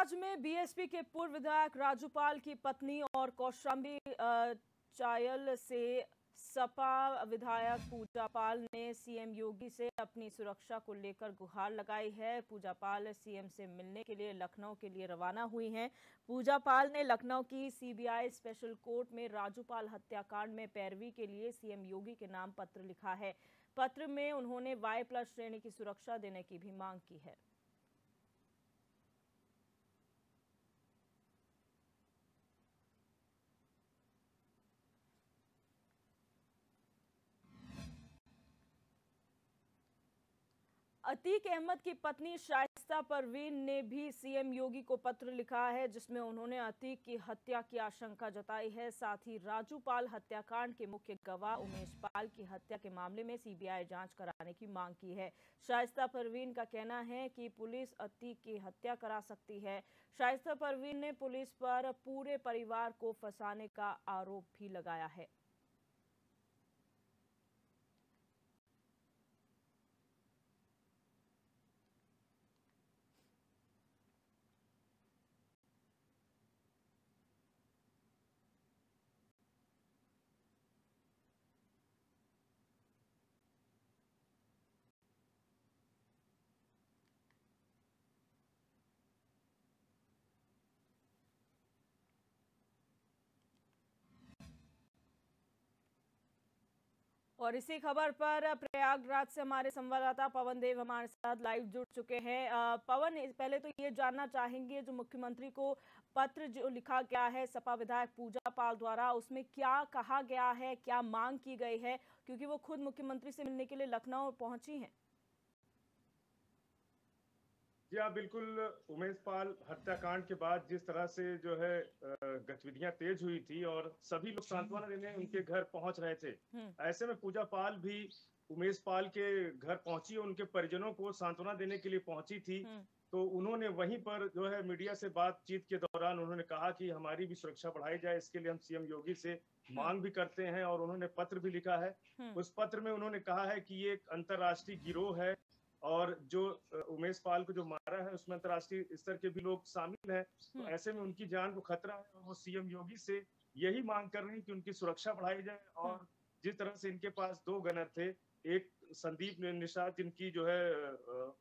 प्रयागराज में बीएसपी के पूर्व विधायक राजूपाल की पत्नी और कौशाम्बी चायल से सपा विधायक पूजा पाल ने सीएम योगी से अपनी सुरक्षा को लेकर गुहार लगाई है। पूजा पाल सीएम से मिलने के लिए लखनऊ के लिए रवाना हुई हैं। पूजा पाल ने लखनऊ की सीबीआई स्पेशल कोर्ट में राजूपाल हत्याकांड में पैरवी के लिए सीएम योगी के नाम पत्र लिखा है। पत्र में उन्होंने Y+ श्रेणी की सुरक्षा देने की भी मांग की है। अतीक अहमद की पत्नी शाइस्ता परवीन ने भी सीएम योगी को पत्र लिखा है, जिसमें उन्होंने अतीक की हत्या की आशंका जताई है। साथ ही राजूपाल हत्याकांड के मुख्य गवाह उमेश पाल की हत्या के मामले में सीबीआई जांच कराने की मांग की है। शाइस्ता परवीन का कहना है कि पुलिस अतीक की हत्या करा सकती है। शाइस्ता परवीन ने पुलिस पर पूरे परिवार को फंसाने का आरोप भी लगाया है। और इसी खबर पर प्रयागराज से हमारे संवाददाता पवन देव हमारे साथ लाइव जुड़ चुके हैं। पवन, पहले तो ये जानना चाहेंगे, जो मुख्यमंत्री को पत्र जो लिखा गया है सपा विधायक पूजा पाल द्वारा, उसमें क्या कहा गया है, क्या मांग की गई है, क्योंकि वो खुद मुख्यमंत्री से मिलने के लिए लखनऊ पहुंची हैं। जी हाँ, बिल्कुल। उमेश पाल हत्याकांड के बाद जिस तरह से जो है गतिविधियां तेज हुई थी और सभी लोग सांत्वना देने उनके घर पहुंच रहे थे, ऐसे में पूजा पाल भी उमेश पाल के घर पहुंची और उनके परिजनों को सांत्वना देने के लिए पहुंची थी। तो उन्होंने वहीं पर जो है मीडिया से बातचीत के दौरान उन्होंने कहा कि हमारी भी सुरक्षा बढ़ाई जाए, इसके लिए हम सीएम योगी से मांग भी करते हैं और उन्होंने पत्र भी लिखा है। उस पत्र में उन्होंने कहा है कि ये एक अंतर्राष्ट्रीय गिरोह है और जो उमेश पाल को जो मारा है उसमें अंतर्राष्ट्रीय स्तर के भी लोग शामिल हैं। तो ऐसे में उनकी जान को खतरा है और वो सीएम योगी से यही मांग कर रहे हैं कि उनकी सुरक्षा बढ़ाई जाए। और जिस तरह से इनके पास 2 गनर थे, एक संदीप निषाद जिनकी जो है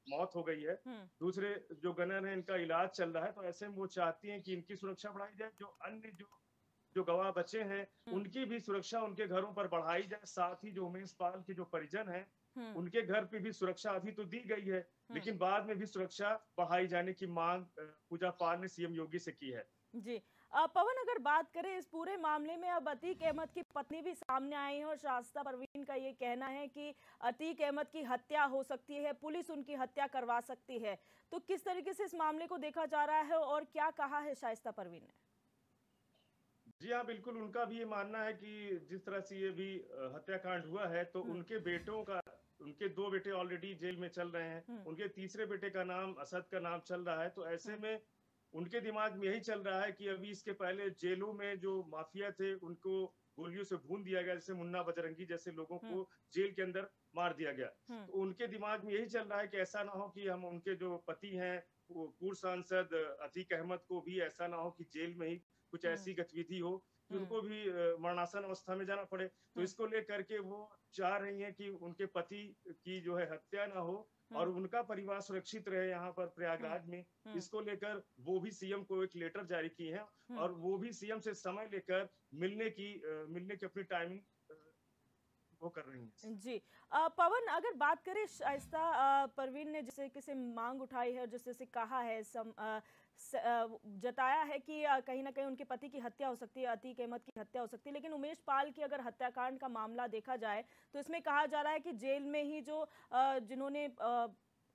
मौत हो गई है, दूसरे जो गनर है इनका इलाज चल रहा है। तो ऐसे में वो चाहती हैं कि इनकी सुरक्षा बढ़ाई जाए, जो अन्य जो गवाह बचे हैं उनकी भी सुरक्षा उनके घरों पर बढ़ाई जाए। साथ ही जो उमेश पाल के जो परिजन हैं उनके घर पे भी सुरक्षा अभी तो दी गई है, लेकिन बाद में भी सुरक्षा बढ़ाई जाने की मांग पूजा पाल ने सीएम योगी से की है। जी पवन, अगर बात करें इस पूरे मामले में, अब अतीक अहमद की पत्नी भी सामने आई है और शाइस्ता परवीन का ये कहना है कि अतीक अहमद की हत्या हो सकती है, पुलिस उनकी हत्या करवा सकती है। तो किस तरीके से इस मामले को देखा जा रहा है और क्या कहा है शाइस्ता परवीन ने? जी हाँ, बिल्कुल। उनका भी ये मानना है कि जिस तरह से ये भी हत्याकांड हुआ है तो उनके बेटों का, उनके 2 बेटे ऑलरेडी जेल में चल रहे हैं, उनके तीसरे बेटे का नाम असद का नाम चल रहा है। तो ऐसे में उनके दिमाग में यही चल रहा है कि अभी इसके पहले जेलों में जो माफिया थे उनको गोलियों से भून दिया गया, जैसे मुन्ना बजरंगी जैसे लोगों को जेल के अंदर मार दिया गया। तो उनके दिमाग में यही चल रहा है कि ऐसा ना हो कि हम उनके जो पति हैं वो पूर्व सांसद अतीक अहमद को भी ऐसा ना हो कि जेल में ही कुछ ऐसी गतिविधि हो कि उनको भी मरणासन अवस्था में जाना पड़े। तो इसको लेकर के वो चाह रही हैं कि उनके पति की जो है हत्या ना हो और उनका परिवार सुरक्षित रहे यहाँ पर प्रयागराज में। इसको लेकर वो भी सीएम को एक लेटर जारी की है और वो भी सीएम से समय लेकर मिलने की अपनी टाइमिंग वो कर रही हैं। जी पवन, अगर बात करें शाइस्ता परवीन ने जिसे किसी मांग उठाई है और जिसे कहा है जताया है कि कहीं ना कहीं उनके पति की हत्या हो सकती है, अतीक अहमद की हत्या हो सकती है, लेकिन उमेश पाल की अगर हत्याकांड का मामला देखा जाए तो इसमें कहा जा रहा है कि जेल में ही जो जिन्होंने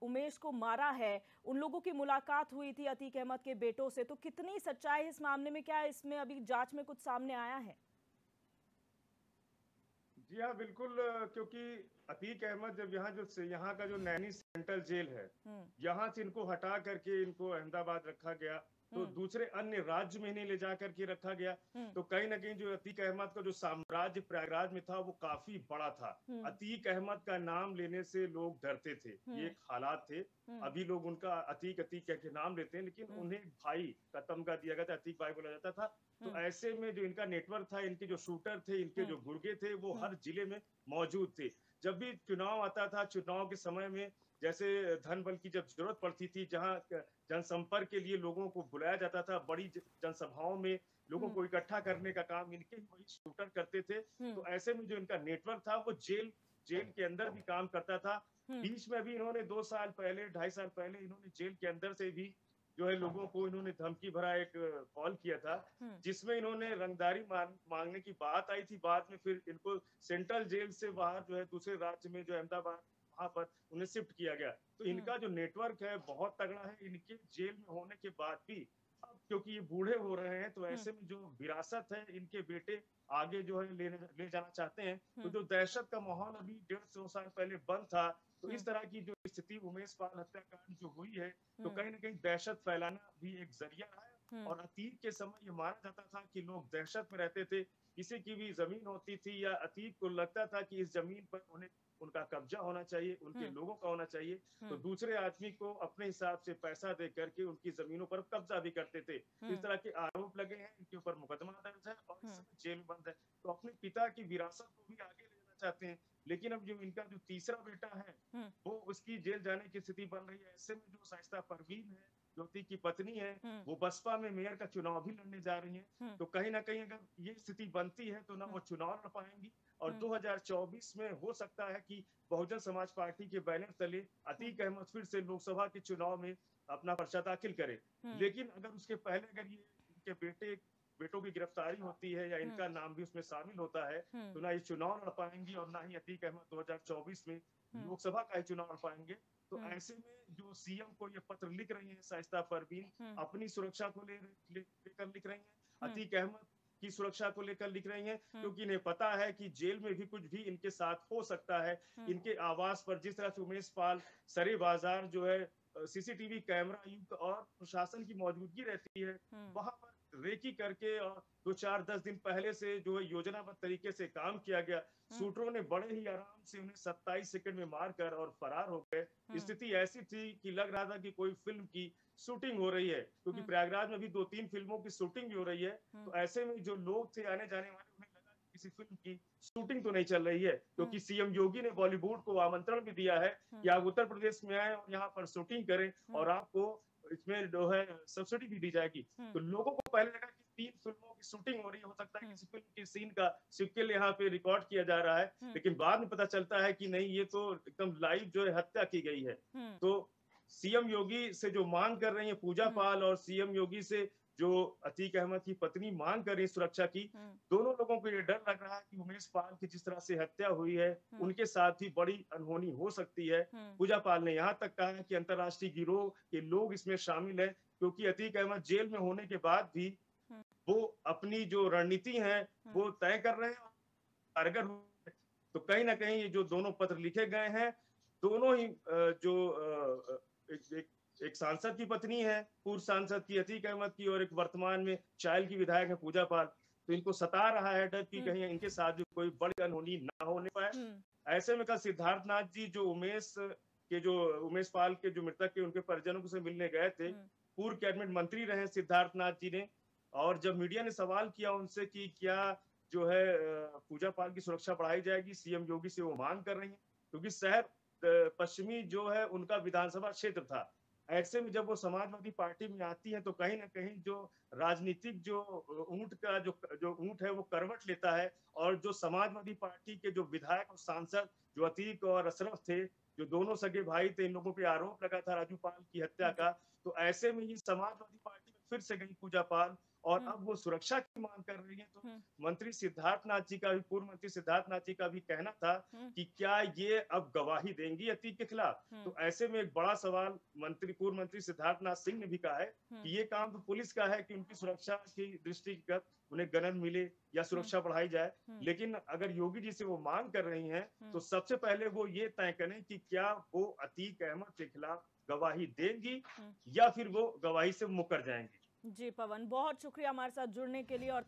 उमेश को मारा है उन लोगों की मुलाकात हुई थी अतीक अहमद के बेटों से। तो कितनी सच्चाई है इस मामले में, क्या इसमें अभी जांच में कुछ सामने आया है? जी हाँ, बिल्कुल। क्योंकि अतीक अहमद जब यहाँ का जो नैनी सेंट्रल जेल है, यहाँ से इनको हटा करके इनको अहमदाबाद रखा गया, तो दूसरे अन्य राज्य में नहीं ले जा करके रखा गया। तो कहीं ना कहीं जो अतीक अहमद का जो साम्राज्य प्रयागराज में था वो काफी बड़ा था। अतीक अहमद का नाम लेने से लोग डरते थे, ये एक हालात थे। अभी लोग उनका अतीक अतीक कह के नाम लेते हैं, लेकिन उन्हें भाई का तमगा दिया गया था, अतीक भाई बोला जाता था। तो ऐसे में जो इनका नेटवर्क था, इनके जो शूटर थे, इनके जो गुर्गे थे, वो हर जिले में मौजूद थे। जब भी चुनाव आता था, चुनाव के समय में जैसे धन बल की जब जरूरत पड़ती थी, जहां जनसंपर्क के लिए लोगों को बुलाया जाता था, बड़ी जनसभाओं में लोगों को इकट्ठा करने का काम इनके वही शूटर करते थे। तो ऐसे में जो इनका नेटवर्क था वो जेल के अंदर भी काम करता था। बीच में भी इन्होंने 2 साल पहले, 2.5 साल पहले इन्होंने जेल के अंदर से भी जो है लोगों को इन्होंने धमकी भरा एक कॉल किया था, जिसमें इन्होंने रंगदारी मांगने की बात आई थी। बाद में फिर इनको सेंट्रल जेल से बाहर जो है दूसरे राज्य में जो अहमदाबाद, वहां पर उन्हें शिफ्ट किया गया। तो इनका जो नेटवर्क है बहुत तगड़ा है। इनके जेल में होने के बाद भी अब क्योंकि ये बूढ़े हो रहे हैं, तो ऐसे में जो विरासत है इनके बेटे आगे जो है ले जाना चाहते हैं। तो जो दहशत का माहौल अभी 150 साल पहले बंद था, तो इस तरह की जो स्थिति उमेश पाल हत्याकांड जो हुई है, तो कहीं ना कहीं दहशत फैलाना भी एक जरिया है। और अतीत के समय ये माना जाता था कि लोग दहशत में रहते थे। किसी की भी जमीन होती थी या अतीत को लगता था कि इस जमीन पर उन्हें उनका कब्जा होना चाहिए, उनके लोगों का होना चाहिए, तो दूसरे आदमी को अपने हिसाब से पैसा दे करके उनकी जमीनों पर कब्जा भी करते थे। इस तरह के आरोप लगे हैं, इनके ऊपर मुकदमा दर्ज है और इस समय जेल बंद है। तो अपने पिता की विरासत को भी आगे ले जाना चाहते हैं, लेकिन अब जो इनका जो तीसरा बेटा है वो उसकी जेल जाने की स्थिति बन रही है। ऐसे में जो शाइस्ता परवीन है, ज्योति की पत्नी है, वो बसपा में मेयर का चुनाव भी लड़ने जा रही है। तो कहीं ना कहीं अगर ये स्थिति बनती है तो ना वो चुनाव लड़ पाएंगी, और 2024 में हो सकता है कि बहुजन समाज पार्टी के बैनर तले अतीक अहमद फिर से लोकसभा के चुनाव में अपना पर्चा दाखिल करे। लेकिन अगर उसके पहले अगर ये इनके बेटों की गिरफ्तारी होती है या इनका नाम भी उसमें शामिल होता है, तो ना ये चुनाव लड़ पाएंगी और ना ही अतीक अहमद 2024 में लोकसभा का ही चुनाव लड़ पाएंगे। तो ऐसे में जो सीएम को ये पत्र लिख रही है शाइस्ता परवीन, अपनी सुरक्षा को लेकर लिख रही है, अतीक अहमद की सुरक्षा को लेकर लिख रही हैं, क्योंकि इन्हें पता है कि जेल में भी कुछ भी इनके साथ हो सकता है। इनके आवास पर जिस तरह से उमेश पाल सरे बाजार जो है सीसीटीवी कैमरा युक्त और प्रशासन की मौजूदगी रहती है, वहां पर रेकी करके और 2-4-10 दिन पहले से जो है योजनाबद्ध तरीके से काम किया गया। शूटरों ने बड़े ही आराम से उन्हें 27 सेकंड में मारकर और फरार हो गए। स्थिति ऐसी थी कि लग रहा था कि कोई फिल्म की शूटिंग हो रही है, क्योंकि प्रयागराज में भी 2-3 फिल्मों की शूटिंग भी हो रही है। तो ऐसे में जो लोग थे आने जाने वाले, उन्हें लगा कि किसी फिल्म की शूटिंग तो नहीं चल रही है, क्योंकि सीएम योगी ने बॉलीवुड को आमंत्रण भी दिया है कि आप उत्तर प्रदेश में आए और यहाँ पर शूटिंग करें और आपको इसमें जो है सब्सिडी भी दी जाएगी। तो लोगों को पहले लगा कि 3 फिल्मों की शूटिंग हो रही है, हो सकता है किसी फिल्म की सीन का सिक्वल यहाँ पे रिकॉर्ड किया जा रहा है, लेकिन बाद में पता चलता है कि नहीं, ये तो एकदम लाइव जो है हत्या की गई है। तो सीएम योगी से जो मांग कर रही है पूजा पाल और सीएम योगी से जो अतीक अहमद की पत्नी मांग कर रही है सुरक्षा की, दोनों लोगों को ये डर लग रहा है कि उमेश पाल की जिस तरह से हत्या हुई है, उनके साथ भी बड़ी अनहोनी हो सकती है। पूजा पाल ने यहाँ तक कहा है कि अंतरराष्ट्रीय गिरोह के लोग इसमें शामिल है, क्योंकि अतीक अहमद जेल में होने के बाद भी वो अपनी जो रणनीति है वो तय कर रहे हैं, कारगर। तो कहीं ना कहीं ये जो दोनों पत्र लिखे गए हैं, दोनों ही जो एक सांसद की पत्नी है, पूर्व सांसद की अतीक अहमद की, और एक वर्तमान में चायल की विधायक है पूजा पाल, तो इनको सता रहा है डर कि कहीं इनके साथ भी कोई बड़ी अनहोनी ना होने पाए। ऐसे में कल सिद्धार्थनाथ जी जो उमेश पाल के जो मृतक के उनके परिजनों से मिलने गए थे, पूर्व कैबिनेट मंत्री रहे सिद्धार्थनाथ जी ने, और जब मीडिया ने सवाल किया उनसे कि क्या जो है पूजा पाल की सुरक्षा बढ़ाई जाएगी, सीएम योगी से वो मांग कर रही है, क्योंकि शहर पश्चिमी जो है उनका विधानसभा क्षेत्र था। ऐसे में जब वो समाजवादी पार्टी में आती है तो कहीं ना कहीं जो राजनीतिक जो ऊंट का जो ऊंट है वो करवट लेता है, और जो समाजवादी पार्टी के जो विधायक और सांसद जो अतीक और अशरफ थे, जो दोनों सगे भाई थे, इन लोगों पे आरोप लगा था राजू पाल की हत्या का। तो ऐसे में ये समाजवादी पार्टी में फिर से गई पूजा पाल और अब वो सुरक्षा की मांग कर रही है। तो मंत्री सिद्धार्थनाथ जी का भी, पूर्व मंत्री सिद्धार्थनाथ जी का भी कहना था कि क्या ये अब गवाही देंगी अतीक के खिलाफ। तो ऐसे में एक बड़ा सवाल पूर्व मंत्री सिद्धार्थनाथ सिंह ने भी कहा है कि ये काम तो पुलिस का है कि उनकी सुरक्षा की दृष्टिगत उन्हें गनन मिले या सुरक्षा बढ़ाई जाए, लेकिन अगर योगी जी से वो मांग कर रही हैं तो सबसे पहले वो ये तय करें कि क्या वो अतीक अहमद के खिलाफ गवाही देंगी या फिर वो गवाही से मुकर जाएंगी। जी पवन, बहुत शुक्रिया हमारे साथ जुड़ने के लिए और